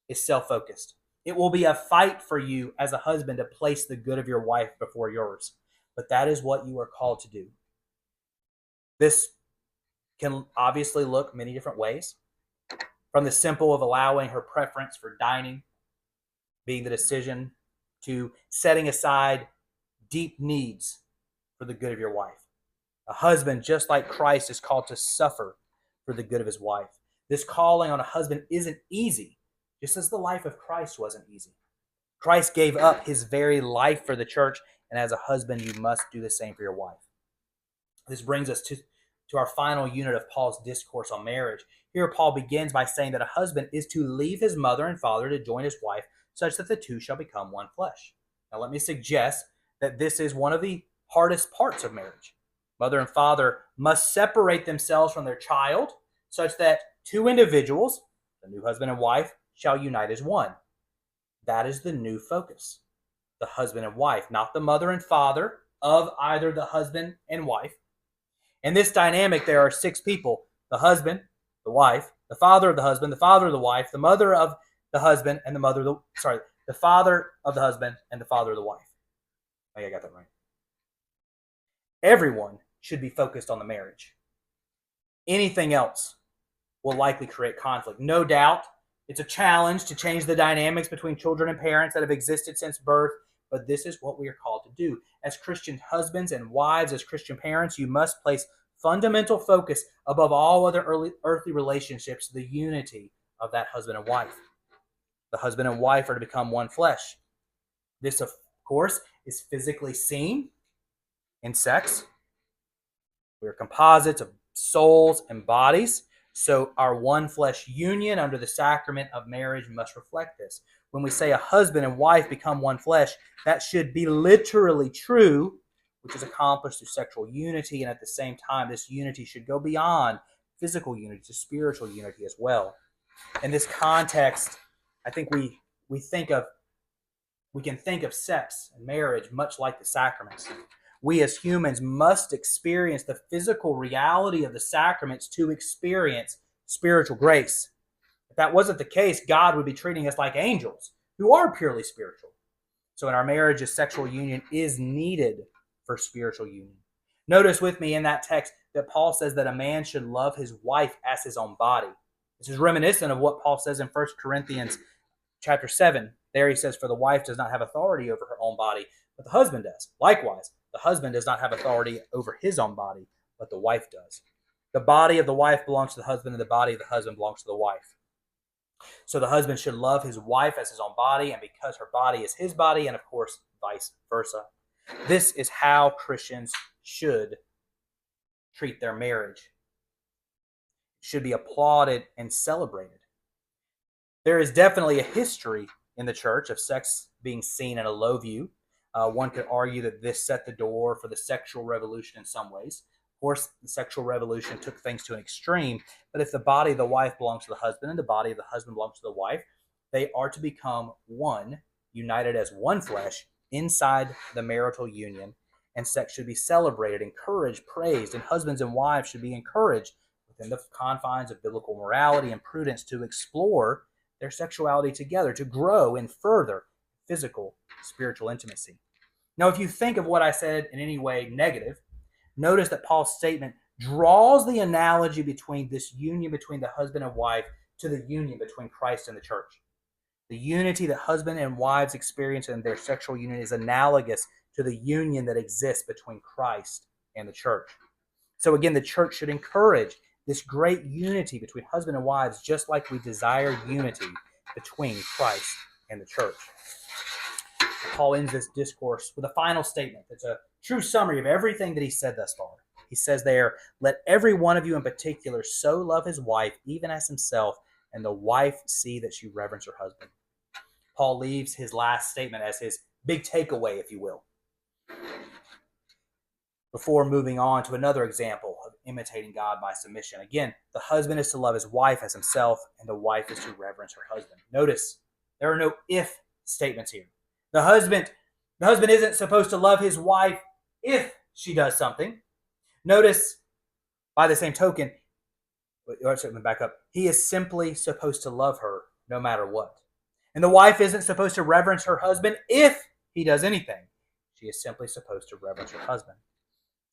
is self-focused. It will be a fight for you as a husband to place the good of your wife before yours. But that is what you are called to do. This can obviously look many different ways, from the simple of allowing her preference for dining being the decision to setting aside deep needs for the good of your wife. A husband, just like Christ, is called to suffer for the good of his wife. This calling on a husband isn't easy, just as the life of Christ wasn't easy. Christ gave up his very life for the church, and as a husband, you must do the same for your wife. This brings us to our final unit of Paul's discourse on marriage. Here, Paul begins by saying that a husband is to leave his mother and father to join his wife, such that the two shall become one flesh. Now, let me suggest that this is one of the hardest parts of marriage. Mother and father must separate themselves from their child, such that two individuals, the new husband and wife, shall unite as one. That is the new focus. The husband and wife, not the mother and father of either the husband and wife. In this dynamic, there are six people: the husband, the wife, the father of the husband, the father of the wife, the mother of the husband, and the father of the husband and the father of the wife. I think I got that right. Everyone should be focused on the marriage. Anything else will likely create conflict. No doubt, it's a challenge to change the dynamics between children and parents that have existed since birth, but this is what we are called to do. As Christian husbands and wives, as Christian parents, you must place fundamental focus above all other earthly relationships, the unity of that husband and wife. The husband and wife are to become one flesh. This, of course, is physically seen in sex. We are composites of souls and bodies, so our one flesh union under the sacrament of marriage must reflect this. When we say a husband and wife become one flesh, that should be literally true, which is accomplished through sexual unity, and at the same time, this unity should go beyond physical unity to spiritual unity as well. In this context, I think we can think of sex and marriage much like the sacraments. We as humans must experience the physical reality of the sacraments to experience spiritual grace. If that wasn't the case, God would be treating us like angels who are purely spiritual. So in our marriages, sexual union is needed for spiritual union. Notice with me in that text that Paul says that a man should love his wife as his own body. This is reminiscent of what Paul says in 1 Corinthians chapter 7. There he says, "For the wife does not have authority over her own body, but the husband does. Likewise, the husband does not have authority over his own body, but the wife does. The body of the wife belongs to the husband, and the body of the husband belongs to the wife." So the husband should love his wife as his own body, and because her body is his body, and of course, vice versa. This is how Christians should treat their marriage. It should be applauded and celebrated. There is definitely a history in the church of sex being seen in a low view. One could argue that this set the door for the sexual revolution in some ways. Of course, the sexual revolution took things to an extreme, but if the body of the wife belongs to the husband and the body of the husband belongs to the wife, they are to become one, united as one flesh inside the marital union, and sex should be celebrated, encouraged, praised, and husbands and wives should be encouraged within the confines of biblical morality and prudence to explore their sexuality together, to grow in further physical, spiritual intimacy. Now, if you think of what I said in any way negative, notice that Paul's statement draws the analogy between this union between the husband and wife to the union between Christ and the church. The unity that husband and wives experience in their sexual union is analogous to the union that exists between Christ and the church. So again, the church should encourage this great unity between husband and wives, just like we desire unity between Christ and the church. Paul ends this discourse with a final statement. It's a true summary of everything that he said thus far. He says there, "Let every one of you in particular so love his wife, even as himself, and the wife see that she reverence her husband." Paul leaves his last statement as his big takeaway, if you will, before moving on to another example of imitating God by submission. Again, the husband is to love his wife as himself, and the wife is to reverence her husband. Notice, there are no if statements here. The husband isn't supposed to love his wife if she does something. Notice, by the same token, back up, he is simply supposed to love her no matter what. And the wife isn't supposed to reverence her husband if he does anything. She is simply supposed to reverence her husband.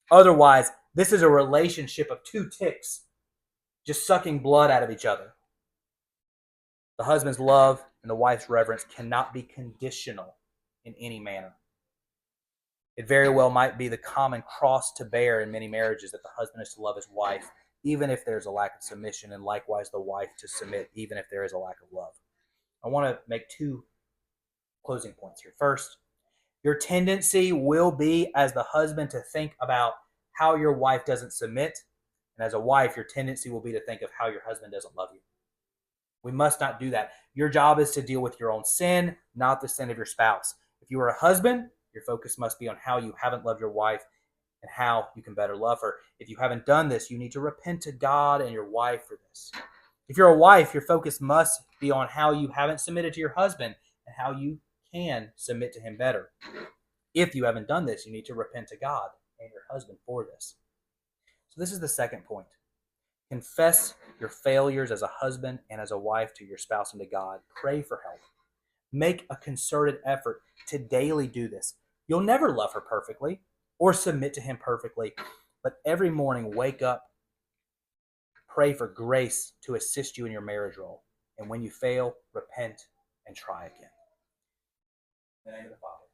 Otherwise, this is a relationship of two ticks just sucking blood out of each other. The husband's love and the wife's reverence cannot be conditional in any manner. It very well might be the common cross to bear in many marriages that the husband is to love his wife, even if there's a lack of submission, and likewise the wife to submit, even if there is a lack of love. I want to make two closing points here. First, your tendency will be, as the husband, to think about how your wife doesn't submit. And as a wife, your tendency will be to think of how your husband doesn't love you. We must not do that. Your job is to deal with your own sin, not the sin of your spouse. If you are a husband, your focus must be on how you haven't loved your wife and how you can better love her. If you haven't done this, you need to repent to God and your wife for this. If you're a wife, your focus must be on how you haven't submitted to your husband and how you can submit to him better. If you haven't done this, you need to repent to God and your husband for this. So this is the second point. Confess your failures as a husband and as a wife to your spouse and to God. Pray for help. Make a concerted effort to daily do this. You'll never love her perfectly or submit to him perfectly, but every morning wake up, pray for grace to assist you in your marriage role. And when you fail, repent and try again. In the name of the Father,